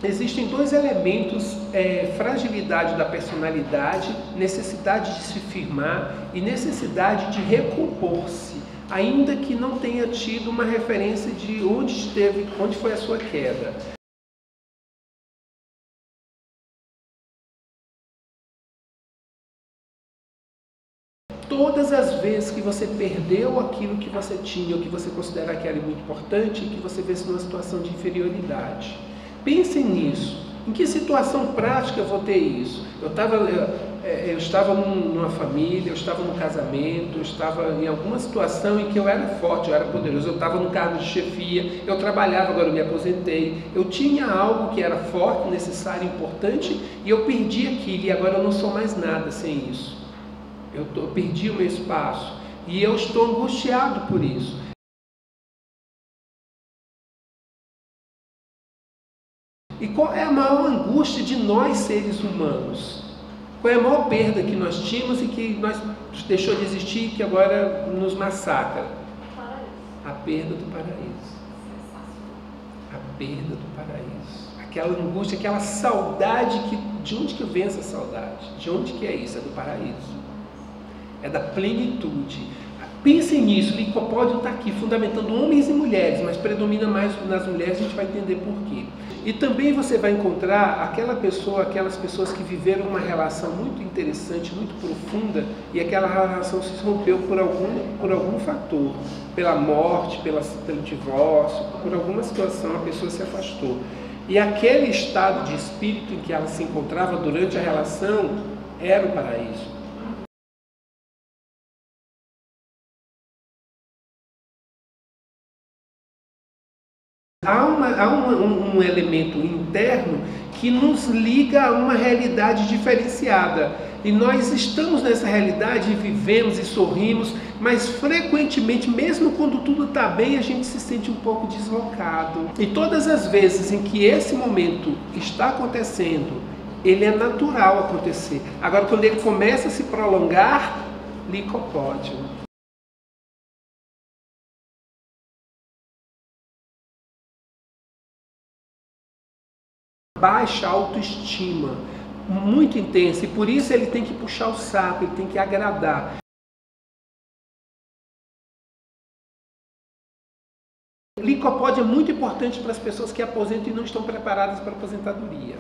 Existem dois elementos, fragilidade da personalidade, necessidade de se firmar e necessidade de recompor-se, ainda que não tenha tido uma referência de onde foi a sua queda. Todas as vezes que você perdeu aquilo que você tinha, ou que você considera que era muito importante, que você vê-se numa situação de inferioridade. Pensem nisso. Em que situação prática eu vou ter isso? Eu estava numa família, eu estava num casamento, eu estava em alguma situação em que eu era forte, eu era poderoso, eu estava no cargo de chefia, eu trabalhava, agora eu me aposentei, eu tinha algo que era forte, necessário, importante, e eu perdi aquilo, e agora eu não sou mais nada sem isso. Eu perdi o meu espaço, e eu estou angustiado por isso. E qual é a maior angústia de nós seres humanos? Qual é a maior perda que nós tínhamos e que nós deixou de existir e que agora nos massacra? A perda do paraíso. A perda do paraíso. Aquela angústia, aquela saudade, de onde que vem essa saudade? De onde que é isso? É do paraíso. É da plenitude. Pensem nisso, Licopódio está aqui fundamentando homens e mulheres, mas predomina mais nas mulheres, a gente vai entender por quê. E também você vai encontrar aquelas pessoas que viveram uma relação muito interessante, muito profunda, e aquela relação se rompeu por algum fator, pela morte, pelo divórcio, por alguma situação a pessoa se afastou. E aquele estado de espírito em que ela se encontrava durante a relação era o paraíso. Há um elemento interno que nos liga a uma realidade diferenciada. E nós estamos nessa realidade e vivemos e sorrimos, mas frequentemente, mesmo quando tudo está bem, a gente se sente um pouco deslocado. E todas as vezes em que esse momento está acontecendo, ele é natural acontecer. Agora, quando ele começa a se prolongar, Licopódio. Baixa autoestima, muito intensa, e por isso ele tem que puxar o saco, ele tem que agradar. Licopódio é muito importante para as pessoas que aposentam e não estão preparadas para a aposentadoria.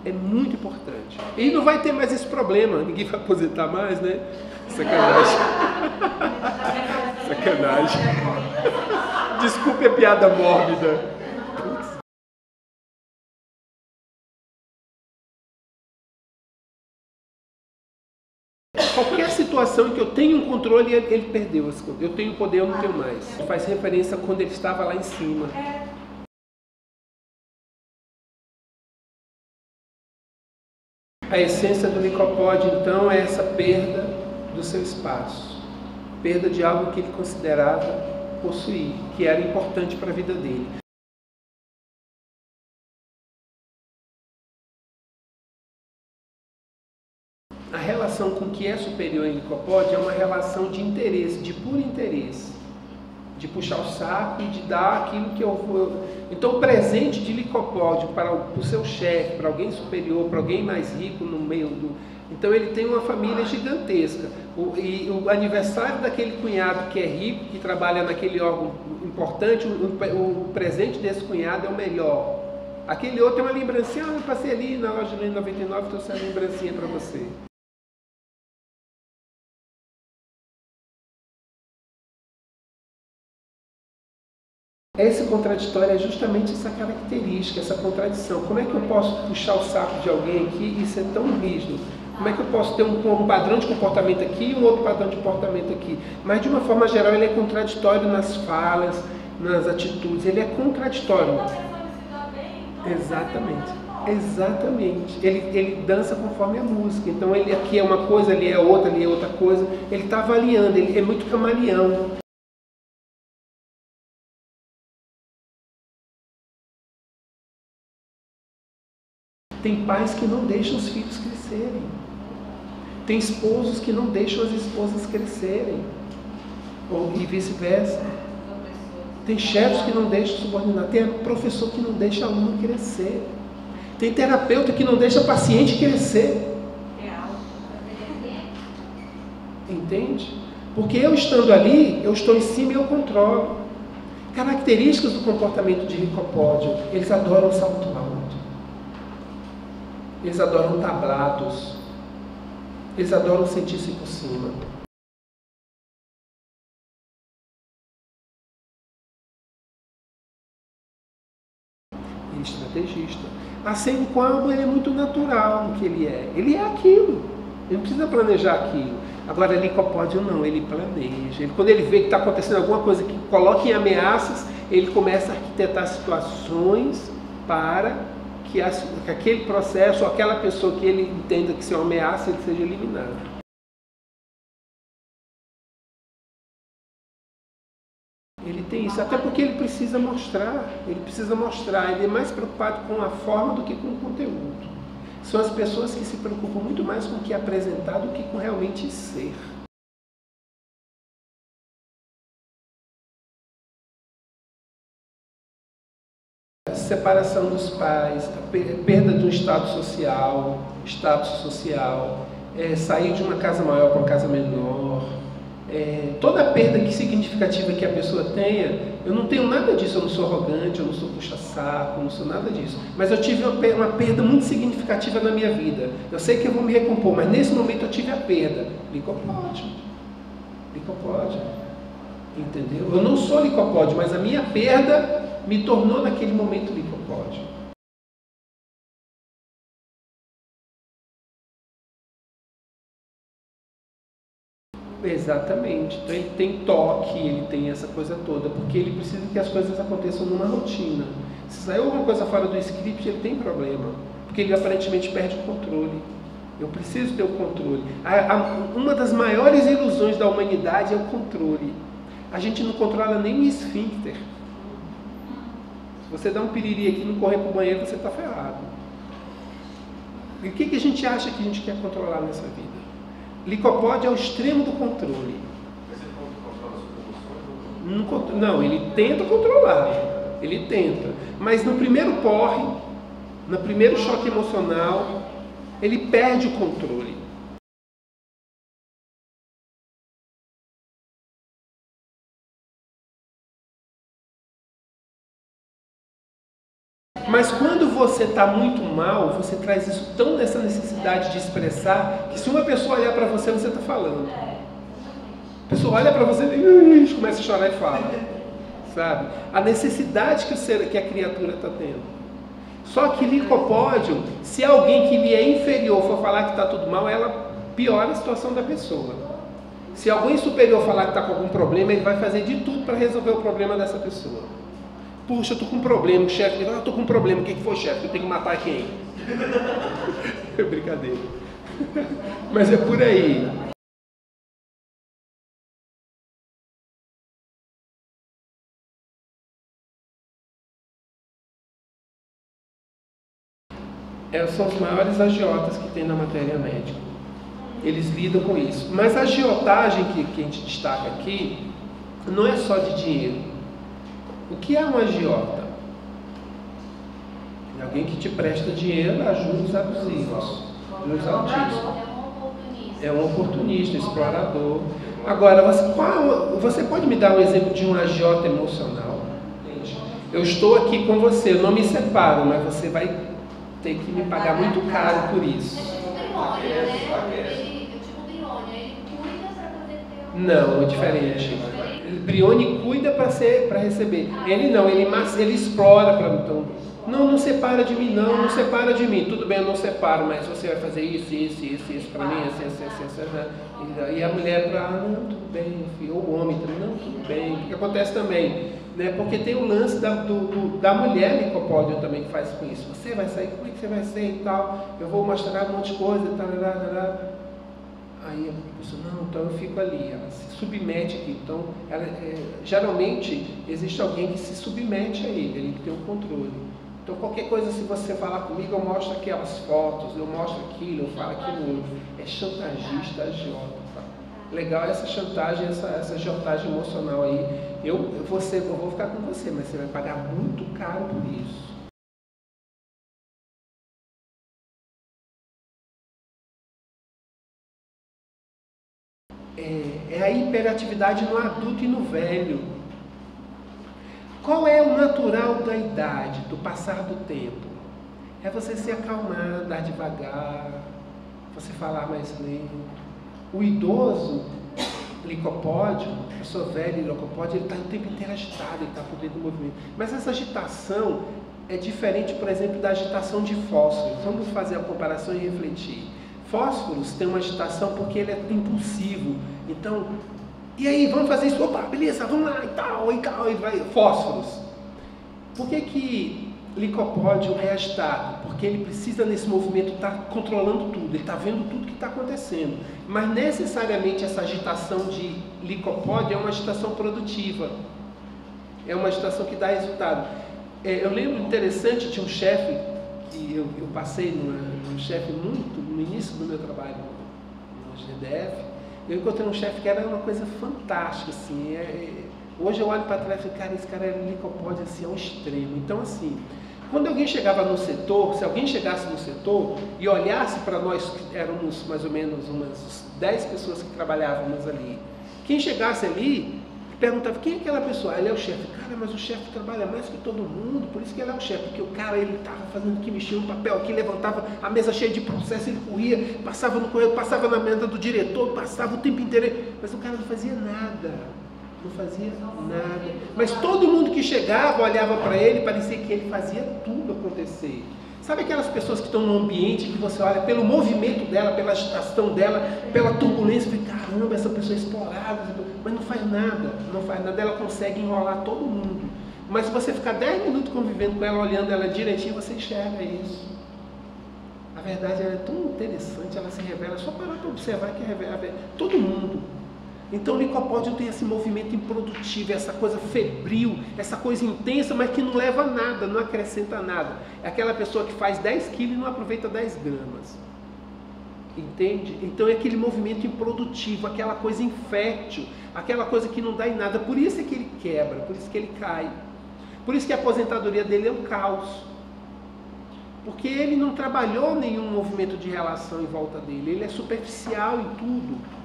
É muito importante. E não vai ter mais esse problema, ninguém vai aposentar mais, né? Sacanagem. Sacanagem. Desculpe a piada mórbida. Qualquer situação em que eu tenho um controle, ele perdeu as coisas. Eu tenho poder, eu não tenho mais. Faz referência a quando ele estava lá em cima. A essência do Licopódio, então, é essa perda do seu espaço. Perda de algo que ele considerava possuir, que era importante para a vida dele. A relação com o que é superior em Licopódio é uma relação de interesse, de puro interesse, de puxar o saco e de dar aquilo que eu vou. Então, o presente de Licopódio para o seu chefe, para alguém superior, para alguém mais rico no meio do. Então, ele tem uma família gigantesca. E o aniversário daquele cunhado que é rico, que trabalha naquele órgão importante, o presente desse cunhado é o melhor. Aquele outro é uma lembrancinha, eu passei ali na loja de 99 e trouxe a lembrancinha para você. Esse contraditório é justamente essa característica, essa contradição. Como é que eu posso puxar o saco de alguém aqui e ser tão rígido? Como é que eu posso ter um padrão de comportamento aqui e um outro padrão de comportamento aqui? Mas, de uma forma geral, ele é contraditório nas falas, nas atitudes. Ele é contraditório. Exatamente. Exatamente. Ele dança conforme a música. Então, ele aqui é uma coisa, ali é outra coisa. Ele está avaliando, ele é muito camaleão. Tem pais que não deixam os filhos crescerem. Tem esposos que não deixam as esposas crescerem. E vice-versa. Tem chefes que não deixam subordinar. Tem professor que não deixa aluno crescer. Tem terapeuta que não deixa paciente crescer. Entende? Porque eu estando ali, eu estou em cima e eu controlo. Características do comportamento de Licopódio: eles adoram salto alto, eles adoram tablados, eles adoram sentir-se por cima. Ele é estrategista. Assim como ele é muito natural no que ele é. Ele é aquilo. Ele não precisa planejar aquilo. Agora, Licopódio não, ele planeja. Quando ele vê que está acontecendo alguma coisa que coloca em ameaças, ele começa a arquitetar situações para que aquele processo, ou aquela pessoa que ele entenda que isso é uma ameaça, ele seja eliminado. Ele tem isso, até porque ele precisa mostrar, ele é mais preocupado com a forma do que com o conteúdo. São as pessoas que se preocupam muito mais com o que é apresentar do que com realmente ser. A separação dos pais, a perda de um status social, sair de uma casa maior para uma casa menor, toda a perda significativa que a pessoa tenha. Eu não tenho nada disso, eu não sou arrogante, eu não sou puxa-saco, eu não sou nada disso. Mas eu tive uma perda muito significativa na minha vida. Eu sei que eu vou me recompor, mas nesse momento eu tive a perda. Licopódio. Entendeu? Eu não sou Licopódio, mas a minha perda me tornou naquele momento Licopódio. Exatamente. Então ele tem toque, ele tem essa coisa toda, porque ele precisa que as coisas aconteçam numa rotina. Se sair alguma coisa fora do script, ele tem problema, porque ele aparentemente perde o controle. Eu preciso ter o controle. Uma das maiores ilusões da humanidade é o controle. A gente não controla nem o esfíncter. Se você dá um piriri aqui e não correr para o banheiro, você está ferrado. E o que a gente acha que a gente quer controlar nessa vida? Licopódio é o extremo do controle. Mas ele controla as emoções? Não, ele tenta controlar. Ele tenta. Mas no primeiro porre, no primeiro choque emocional, ele perde o controle. Mas quando você está muito mal, você traz isso tão nessa necessidade de expressar, que se uma pessoa olhar para você, você está falando. A pessoa olha para você e começa a chorar e fala. Sabe? A necessidade que a criatura está tendo. Só que Licopódio, se alguém que lhe é inferior for falar que está tudo mal, ela piora a situação da pessoa. Se alguém superior falar que está com algum problema, ele vai fazer de tudo para resolver o problema dessa pessoa. Puxa, eu tô com um problema, o chefe diz, eu tô com um problema, o que foi, chefe? Eu tenho que matar quem? É brincadeira. Mas é por aí. São os maiores agiotas que tem na matéria médica. Eles lidam com isso. Mas a agiotagem que a gente destaca aqui não é só de dinheiro. O que é um agiota? É alguém que te presta dinheiro a juros abusivos, juros altíssimos. É um oportunista, explorador. Agora, você pode me dar um exemplo de um agiota emocional? Eu estou aqui com você, eu não me separo, mas você vai ter que me pagar muito caro por isso. Não, é diferente. Brione cuida para receber. Ele não, ele explora para então. Não separa de mim, não separa de mim. Tudo bem, eu não separo, mas você vai fazer isso para mim, assim. E a mulher não, tudo bem, filho. Ou o homem também, não, tudo bem. O que acontece também? Né? Porque tem o lance da mulher Licopódio também que faz com isso. Você vai sair, como é que você vai ser e tal? Eu vou mostrar um monte de coisa, tal. Aí a pessoa, não, então eu fico ali, ela se submete aqui. Então, geralmente, existe alguém que se submete a ele, ele que tem o controle. Então qualquer coisa, se você falar comigo, eu mostro aquelas fotos, eu mostro aquilo, eu falo aquilo outro. É chantagista, agiota. Legal essa chantagem, essa agiotagem emocional aí. Eu vou ficar com você, mas você vai pagar muito caro por isso. É a hiperatividade no adulto e no velho. Qual é o natural da idade, do passar do tempo? É você se acalmar, andar devagar, você falar mais lento. O idoso, licopódio, a pessoa velha, licopódio, ele está o tempo inteiro agitado, ele está por dentro do movimento. Mas essa agitação é diferente, por exemplo, da agitação de fósforos. Vamos fazer a comparação e refletir. Fósforos tem uma agitação porque ele é impulsivo. Então, e aí, vamos fazer isso? Opa, beleza, vamos lá, e tal, e vai. Fósforos. Por que licopódio é agitado? Porque ele precisa, nesse movimento, estar controlando tudo, ele está vendo tudo que está acontecendo. Mas, necessariamente, essa agitação de licopódio é uma agitação produtiva. É uma agitação que dá resultado. Eu lembro interessante, tinha um chefe, que eu passei num chefe muito no início do meu trabalho no GDF. Eu encontrei um chefe que era uma coisa fantástica, assim. Hoje eu olho para trás e falo, cara, esse cara era licopódio assim, ao extremo. Então, assim, quando alguém chegava no setor, se alguém chegasse no setor e olhasse para nós, que éramos mais ou menos umas 10 pessoas que trabalhávamos ali, quem chegasse ali, perguntava, quem é aquela pessoa? Ele é o chefe. Cara, mas o chefe trabalha mais que todo mundo, por isso que ele é o chefe. Porque o cara, ele estava fazendo que mexia no papel aqui, levantava a mesa cheia de processo, ele corria, passava no correio, passava na mesa do diretor, passava o tempo inteiro. Mas o cara não fazia nada. Não fazia nada. Mas todo mundo que chegava, olhava para ele, parecia que ele fazia tudo acontecer. Sabe aquelas pessoas que estão num ambiente que você olha pelo movimento dela, pela agitação dela, pela turbulência, e caramba, essa pessoa é explorada, mas não faz nada, ela consegue enrolar todo mundo. Mas se você ficar 10 minutos convivendo com ela, olhando ela direitinho, você enxerga isso. A verdade, ela é tão interessante, ela se revela, só parar para observar que revela todo mundo. Então o licopódio tem esse movimento improdutivo, essa coisa febril, essa coisa intensa, mas que não leva a nada, não acrescenta nada. É aquela pessoa que faz 10 quilos e não aproveita 10 gramas. Entende? Então é aquele movimento improdutivo, aquela coisa infértil, aquela coisa que não dá em nada. Por isso é que ele quebra, por isso que ele cai. Por isso que a aposentadoria dele é um caos. Porque ele não trabalhou nenhum movimento de relação em volta dele, ele é superficial em tudo.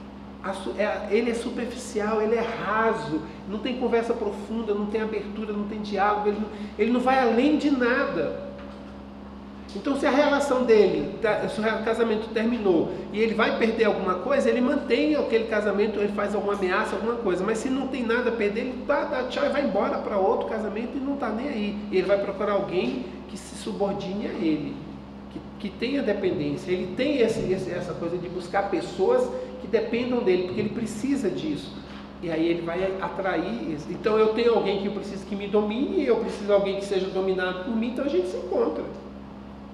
Ele é superficial, ele é raso, não tem conversa profunda, não tem abertura, não tem diálogo, ele não vai além de nada. Então, se a relação dele, se o casamento terminou e ele vai perder alguma coisa, ele mantém aquele casamento, ele faz alguma ameaça, alguma coisa. Mas se não tem nada a perder, ele dá tchau e vai embora para outro casamento e não está nem aí. E ele vai procurar alguém que se subordine a ele, que tenha dependência. Ele tem essa coisa de buscar pessoas que dependam dele, porque ele precisa disso. E aí ele vai atrair isso. Então eu tenho alguém que eu preciso que me domine, eu preciso de alguém que seja dominado por mim, então a gente se encontra.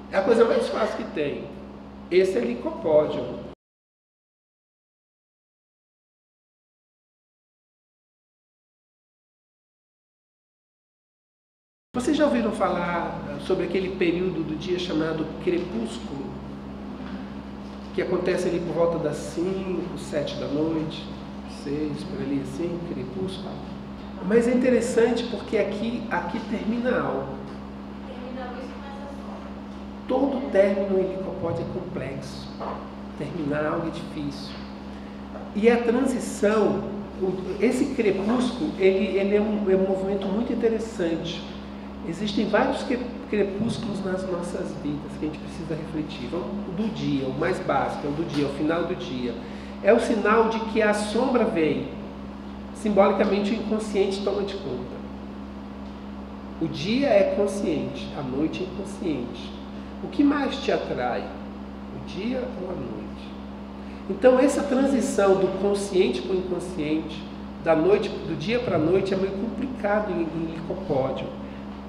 É a coisa mais fácil que tem. Esse é licopódio. Vocês já ouviram falar sobre aquele período do dia chamado crepúsculo? Que acontece ali por volta das 5, 7 da noite, 6, por ali assim, crepúsculo. Mas é interessante porque aqui termina algo. Todo término em licopódio é complexo. Terminar algo é difícil. E a transição, esse crepúsculo, ele é um movimento muito interessante. Existem vários crepúsculos nas nossas vidas que a gente precisa refletir. O do dia, o mais básico, é o do dia, o final do dia. É o sinal de que a sombra vem. Simbolicamente, o inconsciente toma de conta. O dia é consciente, a noite é inconsciente. O que mais te atrai? O dia ou a noite? Então, essa transição do consciente para o inconsciente, do dia para a noite, é meio complicado em licopódio.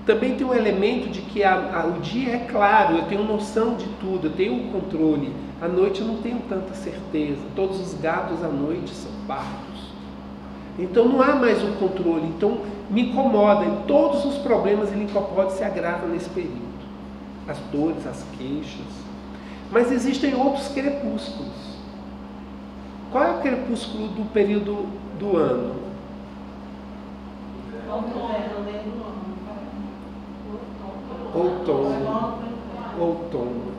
Também tem um elemento de que o dia é claro, eu tenho noção de tudo, eu tenho um controle. À noite eu não tenho tanta certeza. Todos os gatos à noite são pardos. Então não há mais um controle. Então me incomoda. E todos os problemas em licopódio se agravam nesse período. as dores, as queixas. Mas existem outros crepúsculos. Qual é o crepúsculo do período do ano? Outono. Outono.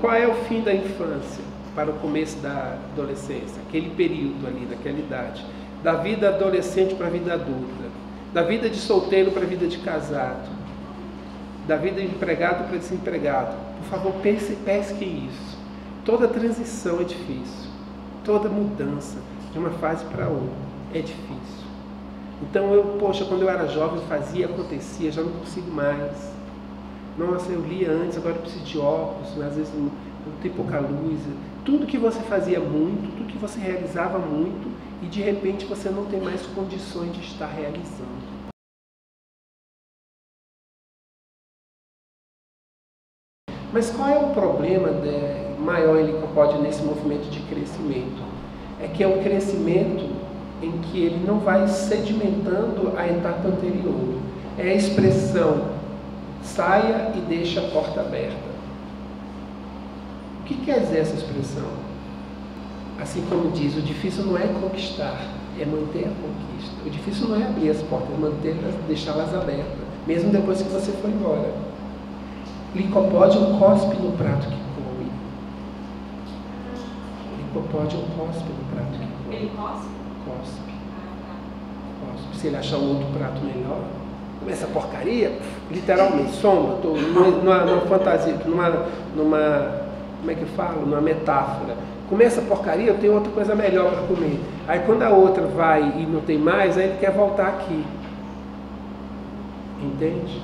Qual é o fim da infância para o começo da adolescência? Aquele período ali, daquela idade. Da vida adolescente para a vida adulta. Da vida de solteiro para a vida de casado. Da vida de empregado para desempregado. Por favor, pesquem isso. Toda transição é difícil. Toda mudança de uma fase para outra é difícil. Então, quando eu era jovem, fazia, acontecia, já não consigo mais. Nossa, eu lia antes, agora eu preciso de óculos, às vezes não tem pouca luz. Tudo que você fazia muito, tudo que você realizava muito, e de repente você não tem mais condições de estar realizando. Mas qual é o problema maior em Licopódio nesse movimento de crescimento? É que é um crescimento em que ele não vai sedimentando a etapa anterior. É a expressão saia e deixa a porta aberta. O que quer dizer essa expressão? Assim como diz, o difícil não é conquistar, é manter a conquista. O difícil não é abrir as portas, é mantê-las, deixá-las abertas, mesmo depois que você for embora. Licopódio cospe no prato que come. Licopódio cospe no prato que come. Ele cospe? Cospe. Cospe. Se ele achar um outro prato melhor, essa porcaria, literalmente, soma, estou numa fantasia, como é que eu falo? Numa metáfora. Começa a porcaria, eu tenho outra coisa melhor para comer. Aí quando a outra vai e não tem mais, aí ele quer voltar aqui. Entende?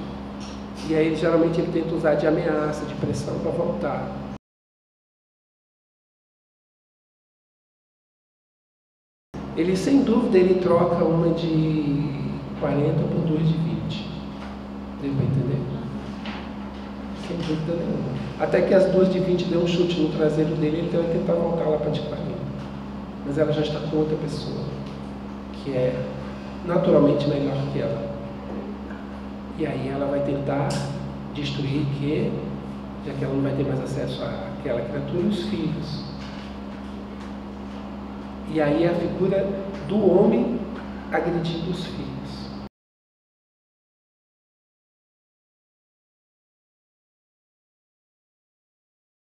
E aí geralmente ele tenta usar de ameaça, de pressão para voltar. Ele, sem dúvida, ele troca uma de 40 por 2 de 20. Deu para entender? Sem dúvida nenhuma. Até que as 2 de 20 deu um chute no traseiro dele, ele vai tentar voltar lá para de 40. Mas ela já está com outra pessoa, que é naturalmente melhor que ela. E aí ela vai tentar destruir já que ela não vai ter mais acesso àquela criatura, os filhos. E aí é a figura do homem agredindo os filhos.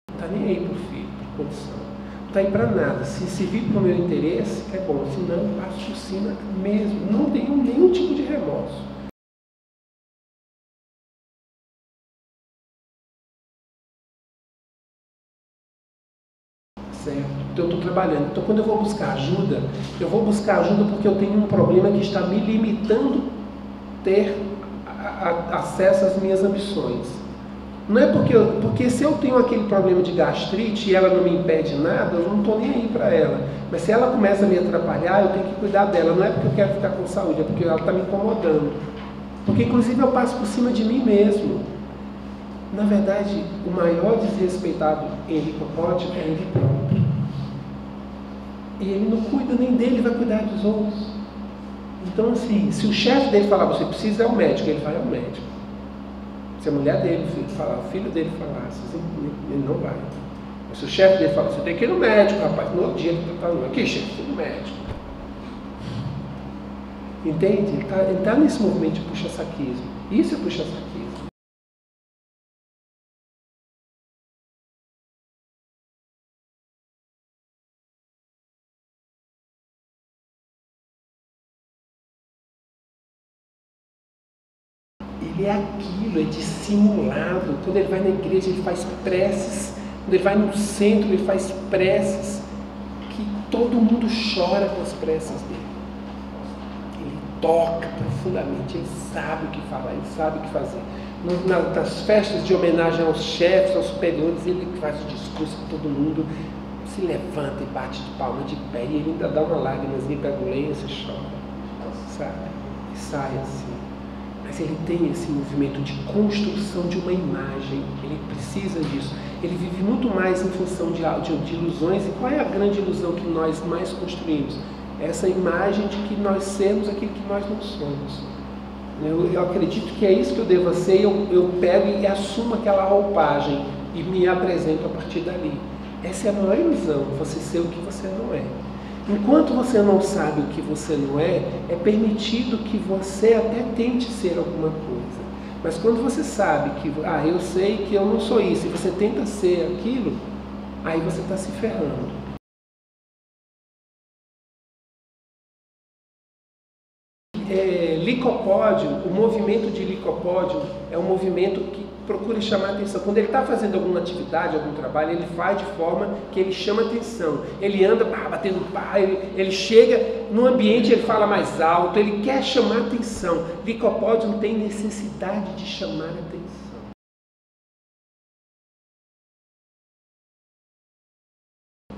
Não está nem aí para o filho, por condição. Não está aí para nada. Se vir para o meu interesse, é bom. Se não, passo por cima mesmo. Não tenho nenhum tipo de remorso. Certo? Então eu estou trabalhando. Então quando eu vou buscar ajuda porque eu tenho um problema que está me limitando ter acesso às minhas ambições. Não é porque se eu tenho aquele problema de gastrite e ela não me impede nada, eu não estou nem aí para ela. Mas se ela começa a me atrapalhar, eu tenho que cuidar dela. Não é porque eu quero ficar com saúde, é porque ela está me incomodando. Porque inclusive eu passo por cima de mim mesmo. Na verdade, o maior desrespeitado em Licopódio é ele próprio. E ele não cuida nem dele, vai cuidar dos outros. Então, assim, se o chefe dele falar, você precisa ir ao médico, ele vai ao médico. Se a mulher dele falar, o filho dele falar, ele não vai. Mas se o chefe dele falar, você tem que ir no médico, rapaz, no outro dia ele está falando, aqui, chefe, fui no médico. Entende? Ele está nesse movimento de puxa-saquismo. Isso é puxa-saquismo. Ele é aquilo, é dissimulado. Quando ele vai na igreja, ele faz preces. Quando ele vai no centro, ele faz preces que todo mundo chora com as preces dele. Ele toca profundamente, ele sabe o que falar, ele sabe o que fazer. Nas festas de homenagem aos chefes, aos superiores, ele faz o discurso com todo mundo, se levanta e bate de palma de pé, e ele ainda dá uma lágrimazinha, pega o lenço e chora, sabe? E sai assim. Mas ele tem esse movimento de construção de uma imagem, ele precisa disso. Ele vive muito mais em função de ilusões. E qual é a grande ilusão que nós mais construímos? essa imagem de que nós sermos aquilo que nós não somos. Eu acredito que é isso que eu devo ser, eu pego e assumo aquela roupagem e me apresento a partir dali. Essa é a maior ilusão, você ser o que você não é. Enquanto você não sabe o que você não é, é permitido que você até tente ser alguma coisa. Mas quando você sabe que, eu sei que eu não sou isso, e você tenta ser aquilo, aí você está se ferrando. Licopódio, o movimento de licopódio é um movimento que procura chamar atenção. Quando ele está fazendo alguma atividade, algum trabalho, ele faz de forma que ele chama atenção. Ele anda batendo pá, ele chega no ambiente, ele fala mais alto, ele quer chamar atenção. Licopódio não tem necessidade de chamar atenção.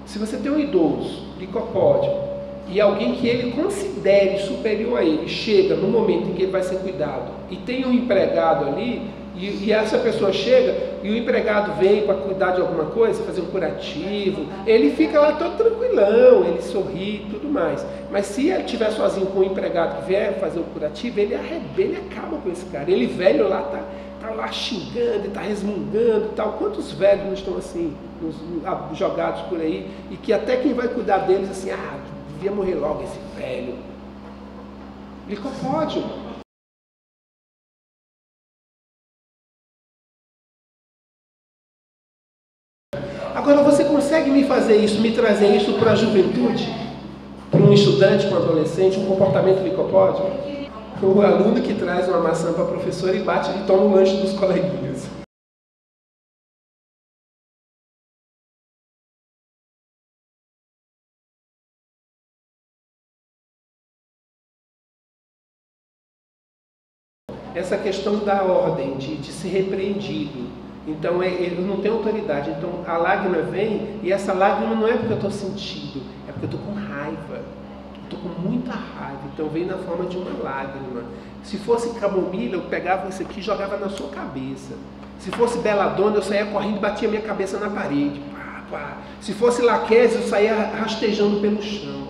Se você tem um idoso, licopódio, e alguém que ele considere superior a ele, chega no momento em que ele vai ser cuidado, e tem um empregado ali, e essa pessoa chega, e o empregado vem para cuidar de alguma coisa, fazer um curativo, ele fica lá todo tranquilão, ele sorri e tudo mais. Mas se ele estiver sozinho com o empregado que vier fazer o curativo, ele acaba com esse cara. Ele velho lá tá lá xingando, está resmungando e tal. Quantos velhos não estão assim, jogados por aí, e que até quem vai cuidar deles assim, devia morrer logo esse velho. Licopódio. Agora, você consegue me fazer isso, me trazer isso para a juventude? Para um estudante, para um adolescente, um comportamento licopódio? O aluno que traz uma maçã para a professora e bate e toma o lanche dos coleguinhas. Essa questão da ordem, de ser repreendido. Então, ele não tem autoridade. Então, a lágrima vem, e essa lágrima não é porque eu estou sentindo, é porque eu estou com raiva. Eu estou com muita raiva. Então, vem na forma de uma lágrima. Se fosse camomila, eu pegava isso aqui e jogava na sua cabeça. Se fosse beladona, eu saía correndo e batia minha cabeça na parede. Pá, pá. Se fosse laquese, eu saía rastejando pelo chão.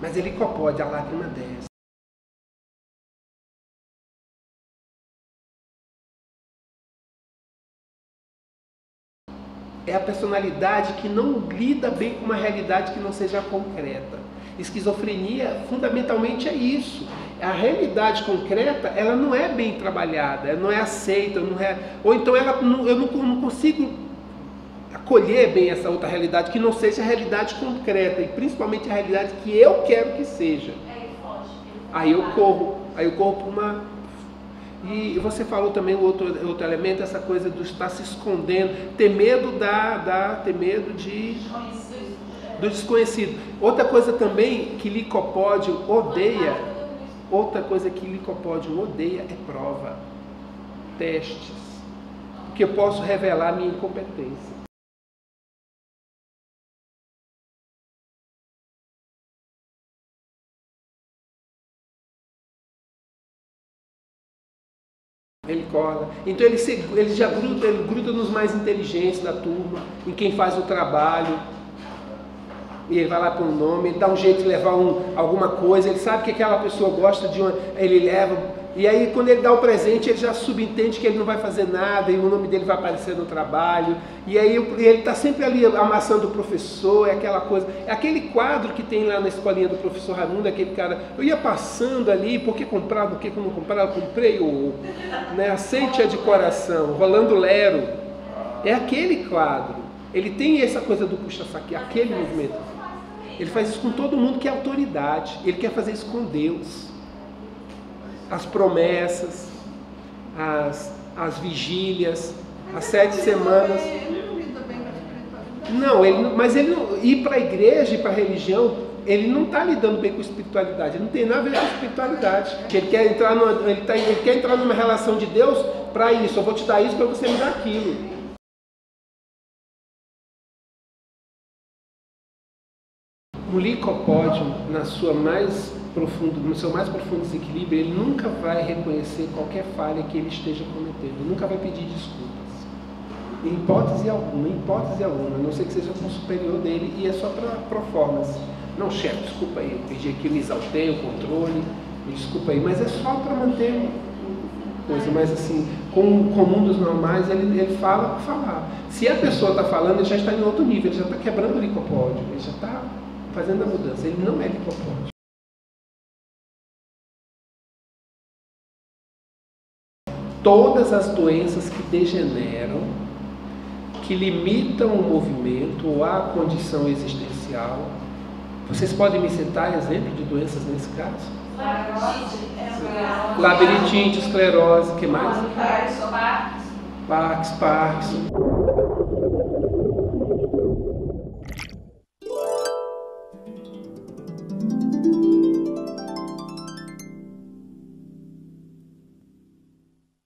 Mas ele licopódio, a lágrima desce. É a personalidade que não lida bem com uma realidade que não seja concreta. Esquizofrenia, fundamentalmente, é isso. A realidade concreta, ela não é bem trabalhada, ela não é aceita, ou então eu não consigo acolher bem essa outra realidade, que não seja a realidade concreta, e principalmente a realidade que eu quero que seja. Aí eu corro para uma... E você falou também o outro elemento, essa coisa do estar se escondendo, ter medo do desconhecido. Outra coisa também que licopódio odeia, é prova, testes, porque eu posso revelar a minha incompetência. Ele cola. Então ele já gruda nos mais inteligentes da turma, em quem faz o trabalho. E ele vai lá para um nome, ele dá um jeito de levar alguma coisa, ele sabe que aquela pessoa gosta de uma, ele leva. E aí quando ele dá o presente, ele já subentende que ele não vai fazer nada e o nome dele vai aparecer no trabalho. E aí ele está sempre ali amassando o professor, é aquela coisa. É aquele quadro que tem lá na escolinha do professor Raimundo, aquele cara, eu ia passando ali, por que comprar, por que não comprar, eu comprei aceite-a de coração, rolando lero. É aquele quadro. Ele tem essa coisa do puxa-saque, aquele movimento. Ele faz isso com todo mundo que é autoridade. Ele quer fazer isso com Deus. As promessas, as vigílias, as 7 semanas. Mas ele não, ir para a igreja e para a religião, ele não está lidando bem com espiritualidade. Ele não tem nada a ver com espiritualidade. Ele quer entrar numa relação de Deus para isso. Eu vou te dar isso para você me dar aquilo. O licopódio, no seu mais profundo desequilíbrio, ele nunca vai reconhecer qualquer falha que ele esteja cometendo, nunca vai pedir desculpas, em hipótese alguma, a não ser que seja com o superior dele e é só para performance. Não, chefe, desculpa aí, eu perdi aqui, me exaltei, o controle, me desculpa aí, mas é só para manter coisa, mas assim, com o comum dos normais, ele fala por falar. Se a pessoa está falando, ele já está em outro nível, ele já está quebrando o licopódio, ele já está fazendo a mudança, ele não é licopódio. Todas as doenças que degeneram, que limitam o movimento ou a condição existencial. Vocês podem me citar exemplo de doenças nesse caso? Labirintite, esclerose, o que mais? Parkinson.